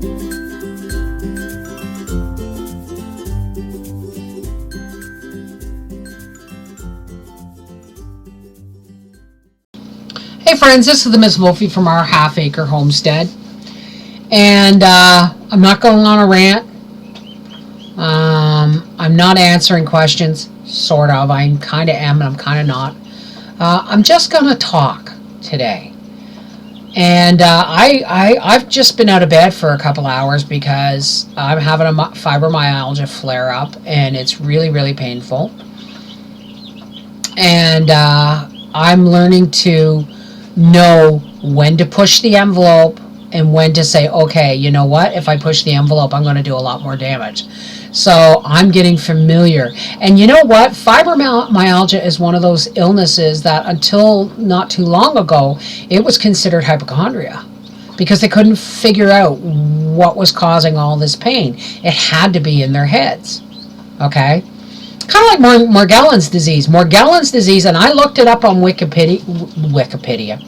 Hey friends, this is the Miss Wolfie from our half-acre homestead, and I'm not going on a rant. I'm not answering questions, sort of. I kind of am, and I'm kind of not. I'm just going to talk today, and I've just been out of bed for a couple hours because I'm having a fibromyalgia flare-up, and it's really, really painful, and I'm learning to know when to push the envelope and when to say, okay, you know what, if I push the envelope, I'm going to do a lot more damage. So I'm getting familiar. And you know what, fibromyalgia is one of those illnesses that until not too long ago, it was considered hypochondria because they couldn't figure out what was causing all this pain. It had to be in their heads. Okay, kind of like Morgellons disease. Morgellons disease, and I looked it up on Wikipedia,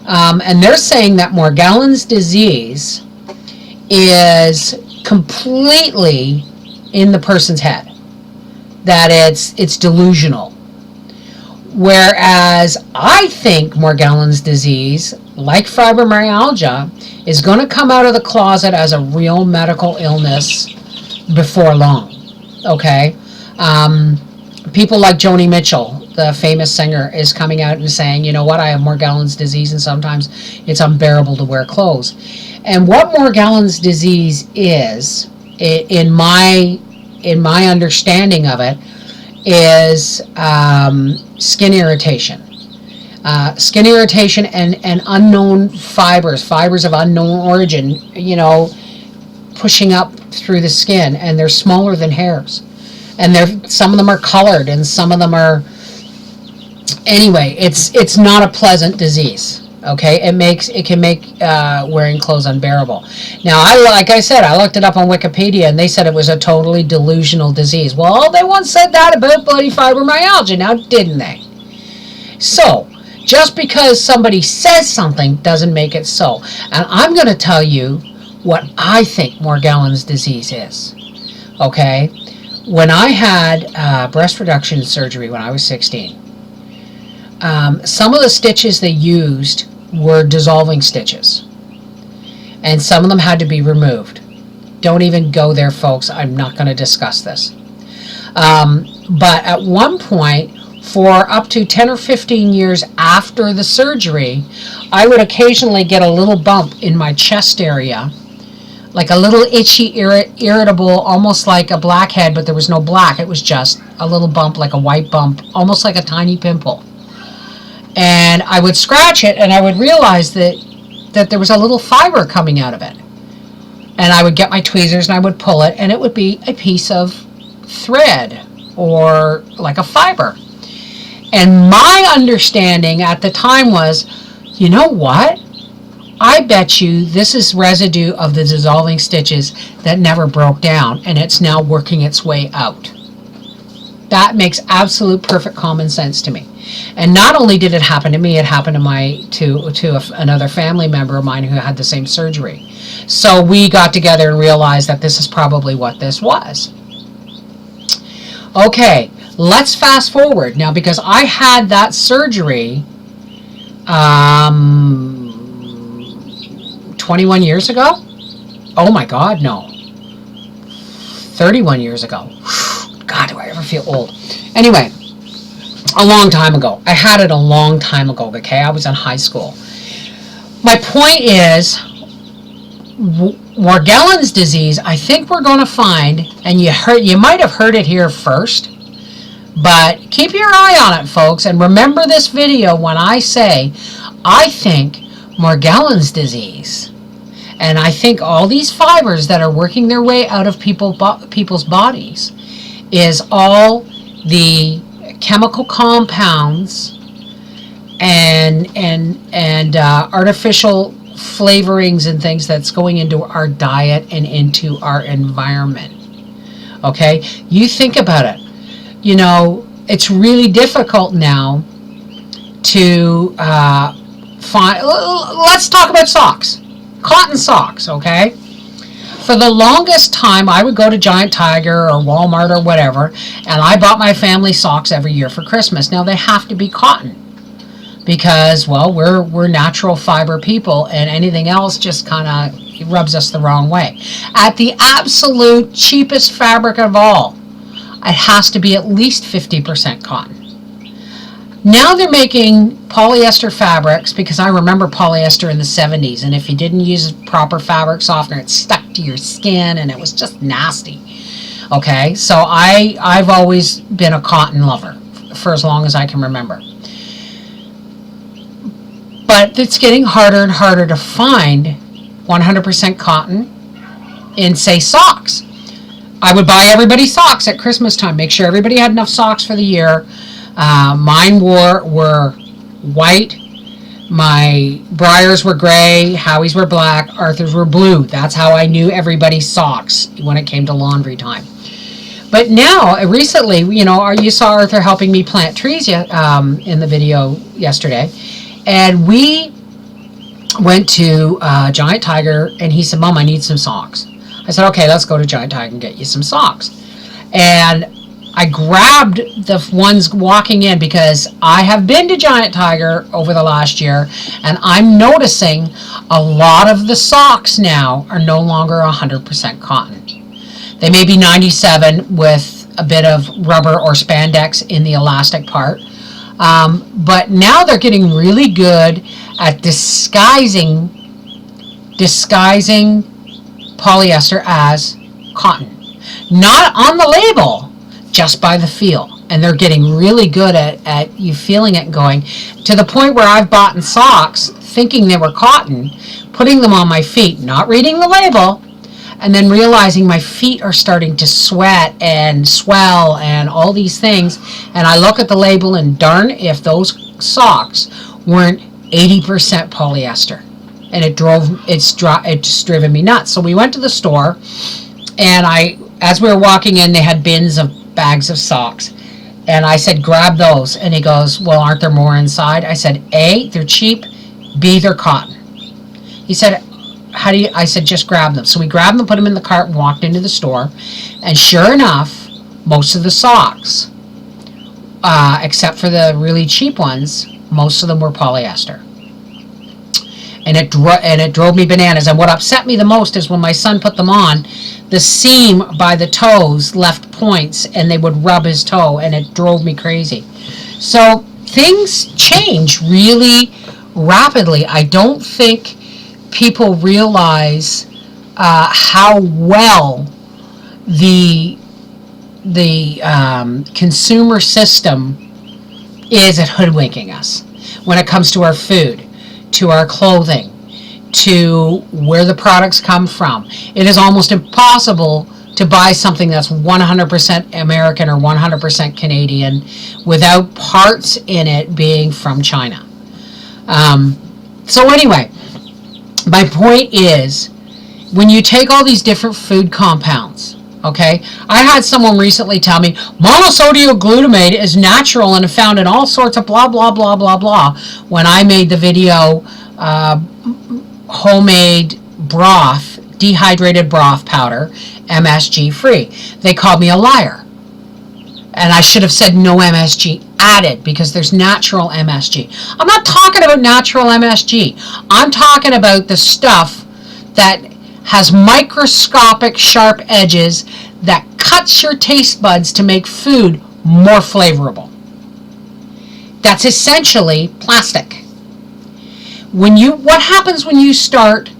and they're saying that Morgellons disease is completely in the person's head, that it's delusional. Whereas I think Morgellons disease, like fibromyalgia, is going to come out of the closet as a real medical illness before long. Okay, people like Joni Mitchell, the famous singer, is coming out and saying, you know what, I have Morgellons disease and sometimes it's unbearable to wear clothes. And what Morgellons disease is, in my understanding of it, is skin irritation. Skin irritation and unknown fibers of unknown origin, you know, pushing up through the skin, and they're smaller than hairs, and some of them are colored, and some of them are, anyway, it's not a pleasant disease. Okay, it can make wearing clothes unbearable. Now, like I said, I looked it up on Wikipedia, and they said it was a totally delusional disease. Well, they once said that about bloody fibromyalgia, now didn't they? So just because somebody says something doesn't make it so. And I'm going to tell you what I think Morgellons disease is. Okay, when I had breast reduction surgery when I was 16, some of the stitches they used were dissolving stitches, and some of them had to be removed. Don't even go there, folks. I'm not going to discuss this. But at one point, for up to 10 or 15 years after the surgery, I would occasionally get a little bump in my chest area, like a little itchy, irritable, almost like a blackhead, but there was no black. It was just a little bump, like a white bump, almost like a tiny pimple. And I would scratch it, and I would realize that there was a little fiber coming out of it. And I would get my tweezers, and I would pull it, and it would be a piece of thread or like a fiber. And my understanding at the time was, you know what? I bet you this is residue of the dissolving stitches that never broke down, and it's now working its way out. That makes absolute perfect common sense to me. And not only did it happen to me, it happened to another family member of mine who had the same surgery. So we got together and realized that this is probably what this was. Okay, let's fast forward now, because I had that surgery 21 years ago? Oh my God, no. 31 years ago. God, do I ever feel old? Anyway, a long time ago. I had it a long time ago, okay? I was in high school. My point is, Morgellons disease, I think we're going to find, and you might have heard it here first, but keep your eye on it, folks, and remember this video when I say, I think Morgellons disease, and I think all these fibers that are working their way out of people's bodies is all the chemical compounds and artificial flavorings and things that's going into our diet and into our environment. Okay, you think about it. You know, it's really difficult now to find. Let's talk about socks. cotton socks, okay? For the longest time, I would go to Giant Tiger or Walmart or whatever, and I bought my family socks every year for Christmas. Now, they have to be cotton because, well, we're natural fiber people, and anything else just kind of rubs us the wrong way. At the absolute cheapest fabric of all, it has to be at least 50% cotton. Now they're making polyester fabrics, because I remember polyester in the 70s, and if you didn't use proper fabric softener, it stuck to your skin and it was just nasty. Okay, so I've always been a cotton lover for as long as I can remember. But it's getting harder and harder to find 100% cotton in, say, socks. I would buy everybody socks at Christmas time, make sure everybody had enough socks for the year. Mine were white, my Briar's were gray, Howie's were black, Arthur's were blue. That's how I knew everybody's socks when it came to laundry time. But now, recently, you saw Arthur helping me plant trees in the video yesterday, and we went to Giant Tiger, and he said, Mom, I need some socks. I said, okay, let's go to Giant Tiger and get you some socks. And I grabbed the ones walking in because I have been to Giant Tiger over the last year, and I'm noticing a lot of the socks now are no longer 100% cotton. They may be 97 with a bit of rubber or spandex in the elastic part, but now they're getting really good at disguising polyester as cotton. Not on the label, just by the feel. And they're getting really good at you feeling it and going, to the point where I've bought socks thinking they were cotton, putting them on my feet, not reading the label, and then realizing my feet are starting to sweat and swell and all these things. And I look at the label, and darn if those socks weren't 80% polyester. And it's just driven me nuts. So we went to the store, and as we were walking in, they had bins of bags of socks, and I said, grab those. And he goes, well, aren't there more inside? I said, A, they're cheap, B, they're cotton. He said, I said, just grab them. So we grabbed them, put them in the cart, and walked into the store, and sure enough, most of the socks, except for the really cheap ones, most of them were polyester. And it drove me bananas. And what upset me the most is when my son put them on, the seam by the toes left points, and they would rub his toe, and it drove me crazy. So things change really rapidly. I don't think people realize how well the consumer system is at hoodwinking us when it comes to our food, to our clothing, to where the products come from. It is almost impossible to buy something that's 100% American or 100% Canadian without parts in it being from China. So anyway, my point is, when you take all these different food compounds, okay, I had someone recently tell me monosodium glutamate is natural and found in all sorts of blah, blah, blah, blah, blah, when I made the video homemade broth, dehydrated broth powder, MSG free. They called me a liar. And I should have said no MSG added, because there's natural MSG. I'm not talking about natural MSG. I'm talking about the stuff that has microscopic sharp edges that cuts your taste buds to make food more flavorful. That's essentially plastic. What happens when you start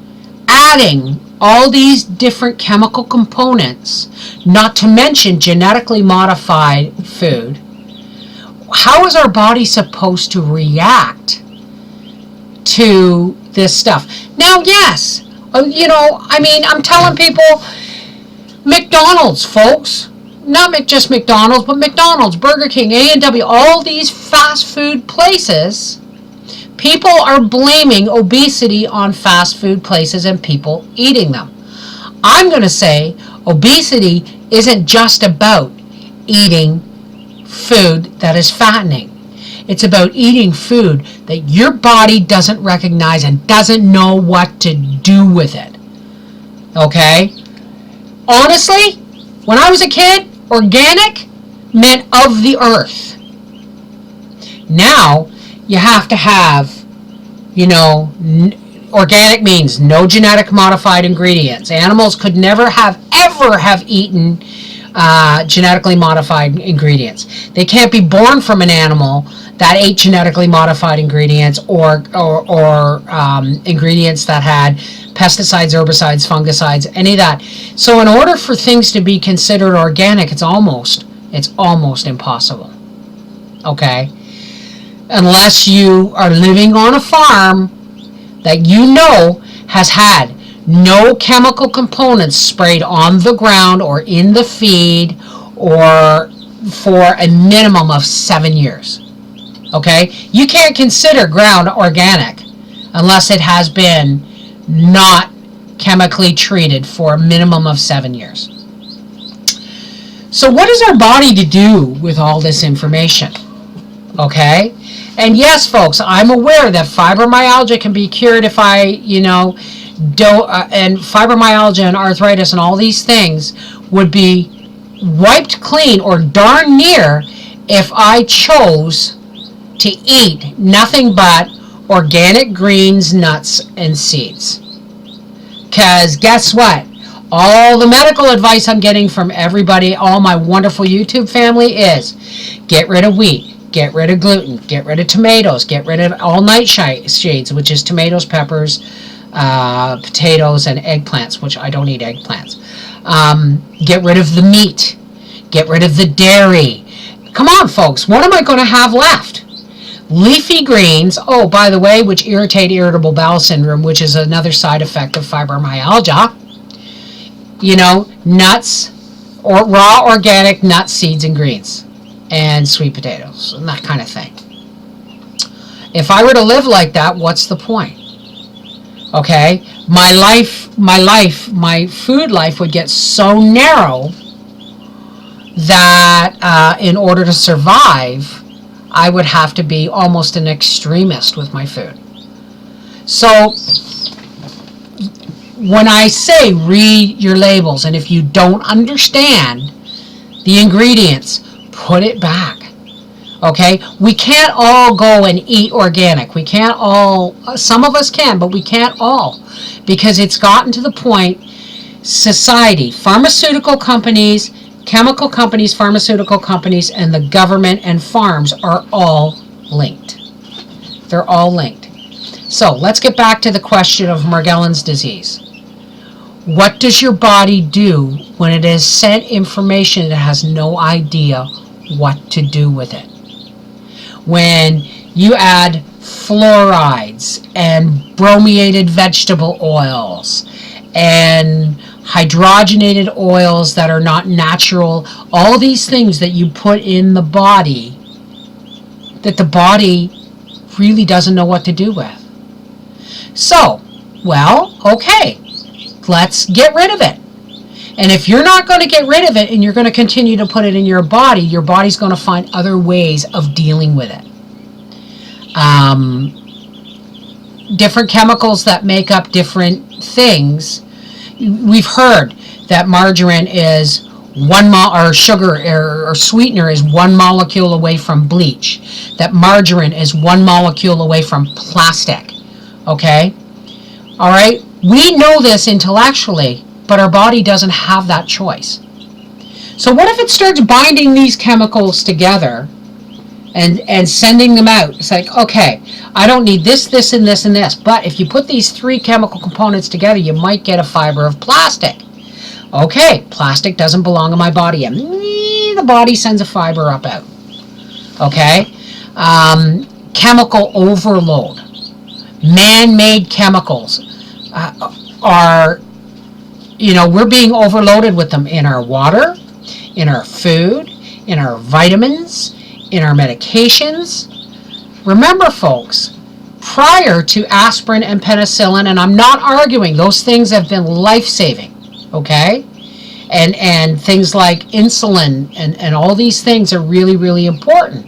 adding all these different chemical components, not to mention genetically modified food? How is our body supposed to react to this stuff? Now, yes, I'm telling people, McDonald's, folks, not just McDonald's, but McDonald's, Burger King, A&W, all these fast food places, people are blaming obesity on fast food places and people eating them. I'm going to say obesity isn't just about eating food that is fattening. It's about eating food that your body doesn't recognize and doesn't know what to do with it. Okay? Honestly, when I was a kid, organic meant of the earth. Now, you have to have, organic means no genetic modified ingredients. Animals could never ever have eaten genetically modified ingredients. They can't be born from an animal that ate genetically modified ingredients or ingredients that had pesticides, herbicides, fungicides, any of that. So in order for things to be considered organic, it's almost impossible. Okay? Unless you are living on a farm that has had no chemical components sprayed on the ground or in the feed or for a minimum of 7 years. Okay? You can't consider ground organic unless it has been not chemically treated for a minimum of 7 years. So what is our body to do with all this information? Okay? And yes, folks, I'm aware that fibromyalgia can be cured if I, and fibromyalgia and arthritis and all these things would be wiped clean or darn near if I chose to eat nothing but organic greens, nuts, and seeds. Because guess what? All the medical advice I'm getting from everybody, all my wonderful YouTube family is get rid of wheat, get rid of gluten, get rid of tomatoes, get rid of all nightshades, which is tomatoes, peppers, potatoes, and eggplants, which I don't eat eggplants. Get rid of the meat, get rid of the dairy. Come on, folks, what am I going to have left? Leafy greens, oh, by the way, which irritate irritable bowel syndrome, which is another side effect of fibromyalgia. Nuts, or raw organic nuts, seeds, and greens, and sweet potatoes, and that kind of thing. If I were to live like that, what's the point? Okay? My food life would get so narrow that in order to survive, I would have to be almost an extremist with my food. So, when I say read your labels, and if you don't understand the ingredients, put it back. Okay? We can't all go and eat organic. We can't all, some of us can, but we can't all. Because it's gotten to the point, society, pharmaceutical companies, chemical companies, pharmaceutical companies, and the government and farms are all linked. They're all linked. So let's get back to the question of Morgellons disease. What does your body do when it is sent information that has no idea what to do with it? When you add fluorides and brominated vegetable oils and hydrogenated oils that are not natural, all these things that you put in the body that the body really doesn't know what to do with. So, well, okay, let's get rid of it. And if you're not going to get rid of it and you're going to continue to put it in your body's going to find other ways of dealing with it. Different chemicals that make up different things. We've heard that margarine is or sugar or sweetener is 1 molecule away from bleach. That margarine is 1 molecule away from plastic. Okay? All right? We know this intellectually, but our body doesn't have that choice. So what if it starts binding these chemicals together and sending them out? It's like, okay, I don't need this, this, and this, and this. But if you put these 3 chemical components together, you might get a fiber of plastic. Okay, plastic doesn't belong in my body. And the body sends a fiber up out. Okay? Chemical overload. Man-made chemicals are, we're being overloaded with them in our water, in our food, in our vitamins, in our medications. Remember, folks, prior to aspirin and penicillin, and I'm not arguing, those things have been life-saving, okay? And things like insulin and all these things are really, really important.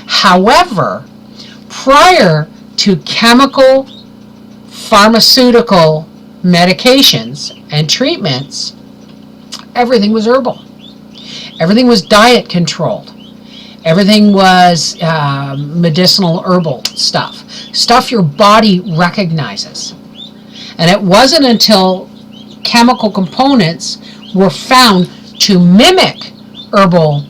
However, prior to chemical, pharmaceutical medications and treatments, everything was herbal. Everything was diet controlled. Everything was medicinal herbal stuff your body recognizes. And it wasn't until chemical components were found to mimic herbal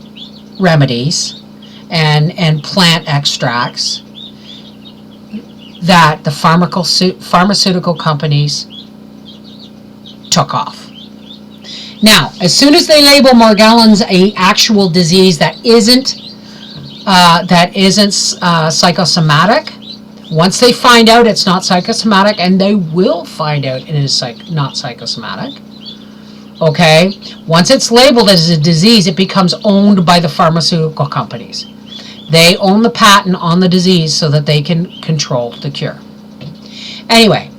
remedies and plant extracts that the pharmaceutical companies took off. Now, as soon as they label Morgellons a actual disease that isn't psychosomatic, once they find out it's not psychosomatic, and they will find out it is not psychosomatic, okay, once it's labeled as a disease, it becomes owned by the pharmaceutical companies. They own the patent on the disease so that they can control the cure. Anyway,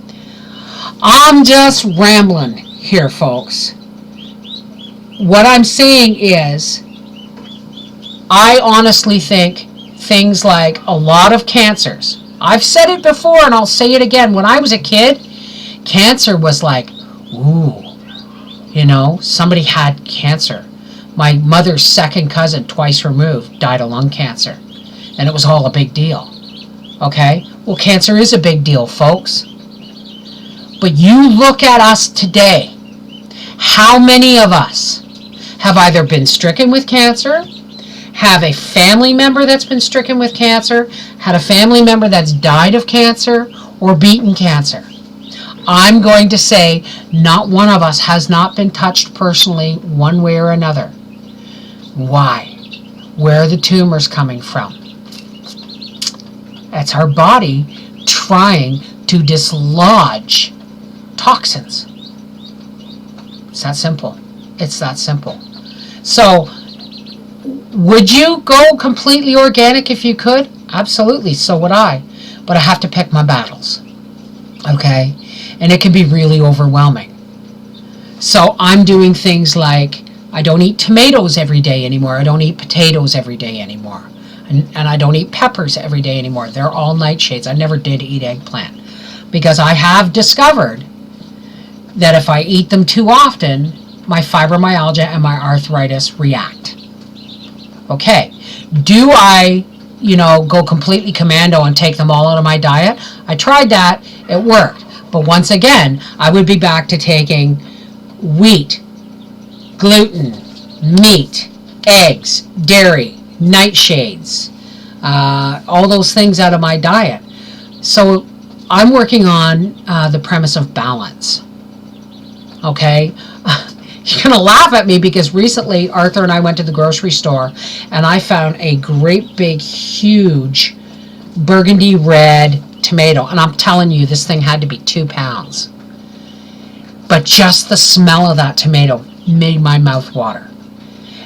I'm just rambling here, folks. What I'm saying is, I honestly think things like a lot of cancers, I've said it before and I'll say it again, when I was a kid, cancer was like, ooh, somebody had cancer. My mother's second cousin, twice removed, died of lung cancer. And it was all a big deal. Okay? Well, cancer is a big deal, folks. But you look at us today. How many of us have either been stricken with cancer, have a family member that's been stricken with cancer, had a family member that's died of cancer, or beaten cancer? I'm going to say not one of us has not been touched personally one way or another. Why? Where are the tumors coming from? It's our body trying to dislodge toxins. It's that simple. It's that simple. So, would you go completely organic if you could? Absolutely, so would I. But I have to pick my battles. Okay? And it can be really overwhelming. So I'm doing things like, I don't eat tomatoes every day anymore. I don't eat potatoes every day anymore. And I don't eat peppers every day anymore. They're all nightshades. I never did eat eggplant. Because I have discovered that if I eat them too often, my fibromyalgia and my arthritis react. Okay. Do I, go completely commando and take them all out of my diet? I tried that. It worked. But once again, I would be back to taking wheat, gluten, meat, eggs, dairy, nightshades, all those things out of my diet. So I'm working on the premise of balance. Okay? You're going to laugh at me because recently Arthur and I went to the grocery store and I found a great big huge burgundy red tomato, and I'm telling you, this thing had to be 2 pounds. But just the smell of that tomato made my mouth water.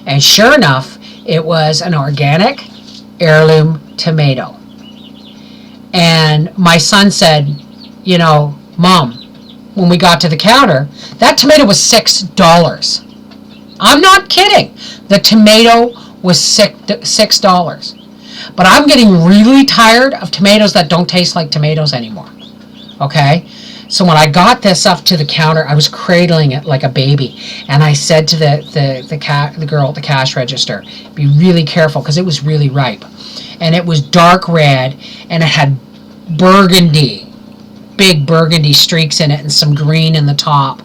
And sure enough, it was an organic heirloom tomato. And my son said, Mom, when we got to the counter, that tomato was $6. I'm not kidding. The tomato was $6. But I'm getting really tired of tomatoes that don't taste like tomatoes anymore. Okay? So when I got this up to the counter, I was cradling it like a baby. And I said to the girl at the cash register, be really careful because it was really ripe. And it was dark red and it had burgundy, big burgundy streaks in it and some green in the top.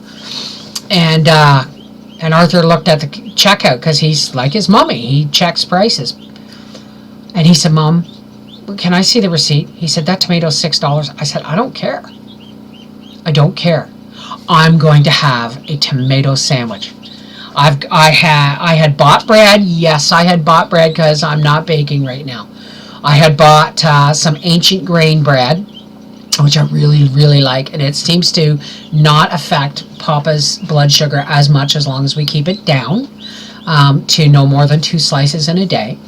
And Arthur looked at the checkout because he's like his mommy. He checks prices. And he said, Mom, can I see the receipt? He said, that tomato's $6. I said, I don't care. I don't care. I'm going to have a tomato sandwich. I had bought bread. Yes, I had bought bread because I'm not baking right now. I had bought some ancient grain bread, which I really, really like. And it seems to not affect Papa's blood sugar as much as long as we keep it down to no more than 2 slices in a day.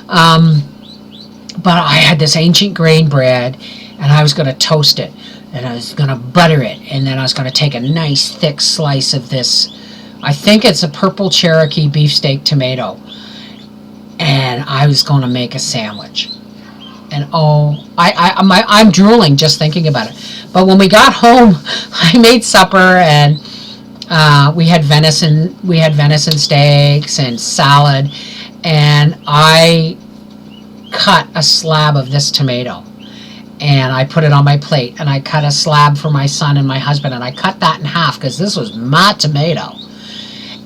But I had this ancient grain bread and I was going to toast it and I was going to butter it and then I was going to take a nice thick slice of this, I think it's a purple Cherokee beefsteak tomato, and and I was going to make a sandwich. And I'm drooling just thinking about it. But when we got home, I made supper, and we had venison steaks and salad, and I cut a slab of this tomato, and I put it on my plate, and I cut a slab for my son and my husband, and I cut that in half because this was my tomato.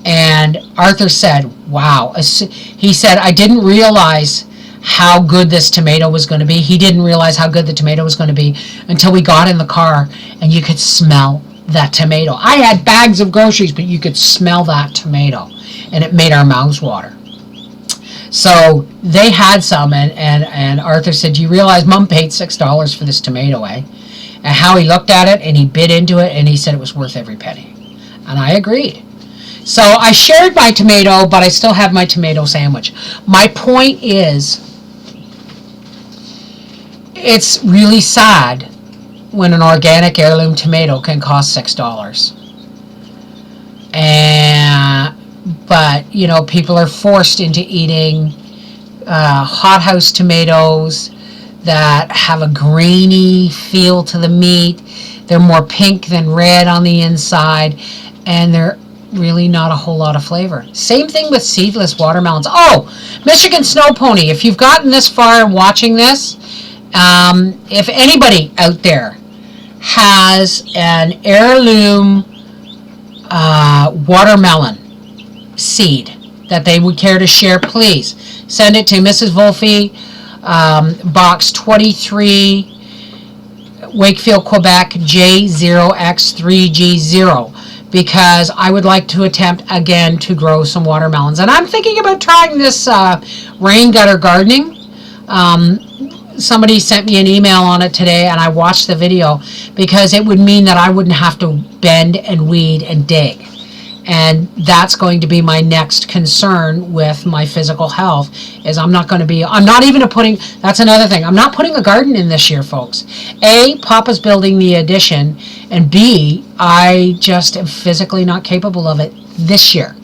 And Arthur said, wow. He said, I didn't realize how good this tomato was going to be. He didn't realize how good the tomato was going to be until we got in the car and you could smell that tomato. I had bags of groceries, but you could smell that tomato, and it made our mouths water. So they had some, and Arthur said, you realize Mom paid $6 for this tomato, eh? And how he looked at it, and he bit into it, and he said it was worth every penny. And I agreed. So I shared my tomato, but I still have my tomato sandwich. My point is, it's really sad when an organic heirloom tomato can cost $6. But, you know, people are forced into eating hothouse tomatoes that have a grainy feel to the meat. They're more pink than red on the inside, and they're really not a whole lot of flavor. Same thing with seedless watermelons. Oh, Michigan Snow Pony, if you've gotten this far and watching this, if anybody out there has an heirloom watermelon seed that they would care to share, please send it to Mrs. Wolfe, Box 23, Wakefield, Quebec, J0X3G0, because I would like to attempt again to grow some watermelons. And I'm thinking about trying this rain gutter gardening. Somebody sent me an email on it today, and I watched the video, because it would mean that I wouldn't have to bend and weed and dig. And that's going to be my next concern with my physical health, is I'm not even putting, that's another thing, I'm not putting a garden in this year, folks. A, Papa's building the addition, and B, I just am physically not capable of it this year.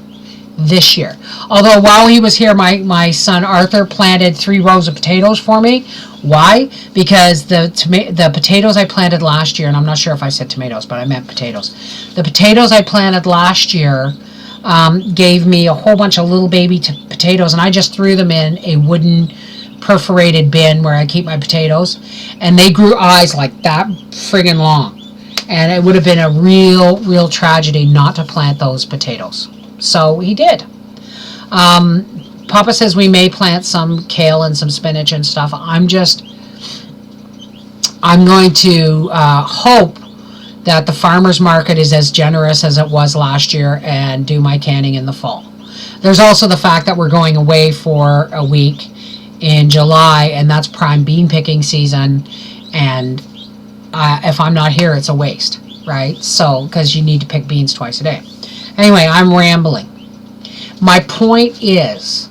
Although while he was here, my son Arthur planted 3 rows of potatoes for me. Why? Because the potatoes I planted last year, and I'm not sure if I said tomatoes, but I meant potatoes. The potatoes I planted last year gave me a whole bunch of little baby potatoes, and I just threw them in a wooden perforated bin where I keep my potatoes, and they grew eyes like that friggin' long. And it would have been a real tragedy not to plant those potatoes. So he did. Papa says we may plant some kale and some spinach and stuff. I'm going to hope that the farmer's market is as generous as it was last year, and do my canning in the fall. There's also the fact that we're going away for a week in July, and that's prime bean picking season, and if I'm not here, it's a waste, right? So, because you need to pick beans twice a day. Anyway, I'm rambling. My point is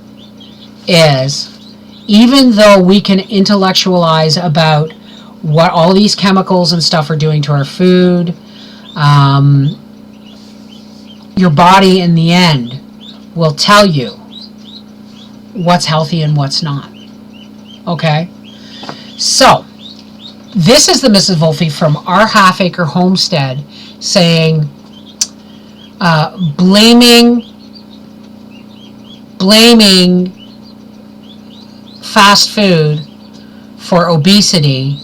even though we can intellectualize about what all these chemicals and stuff are doing to our food, your body in the end will tell you what's healthy and what's not. Okay? So, this is the Mrs. Wolfe from our half-acre homestead saying, blaming fast food for obesity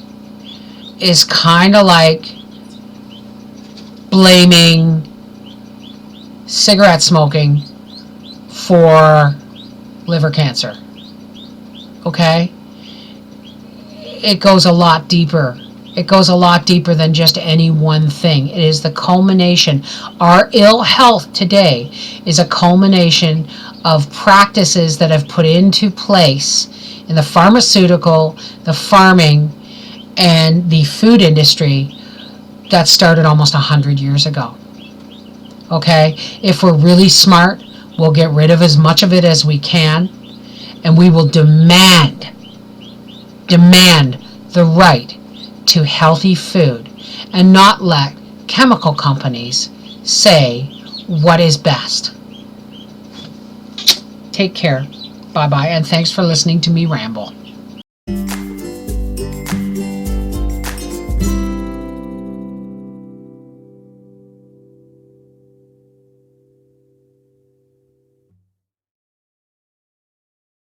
is kind of like blaming cigarette smoking for liver cancer. Okay? It goes a lot deeper. It goes a lot deeper than just any one thing. It is the culmination. Our ill health today is a culmination of practices that have put into place in the pharmaceutical, the farming, and the food industry that started almost 100 years ago. Okay? If we're really smart, we'll get rid of as much of it as we can, and we will demand the right to healthy food, and not let chemical companies say what is best. Take care. Bye-bye, and thanks for listening to me ramble.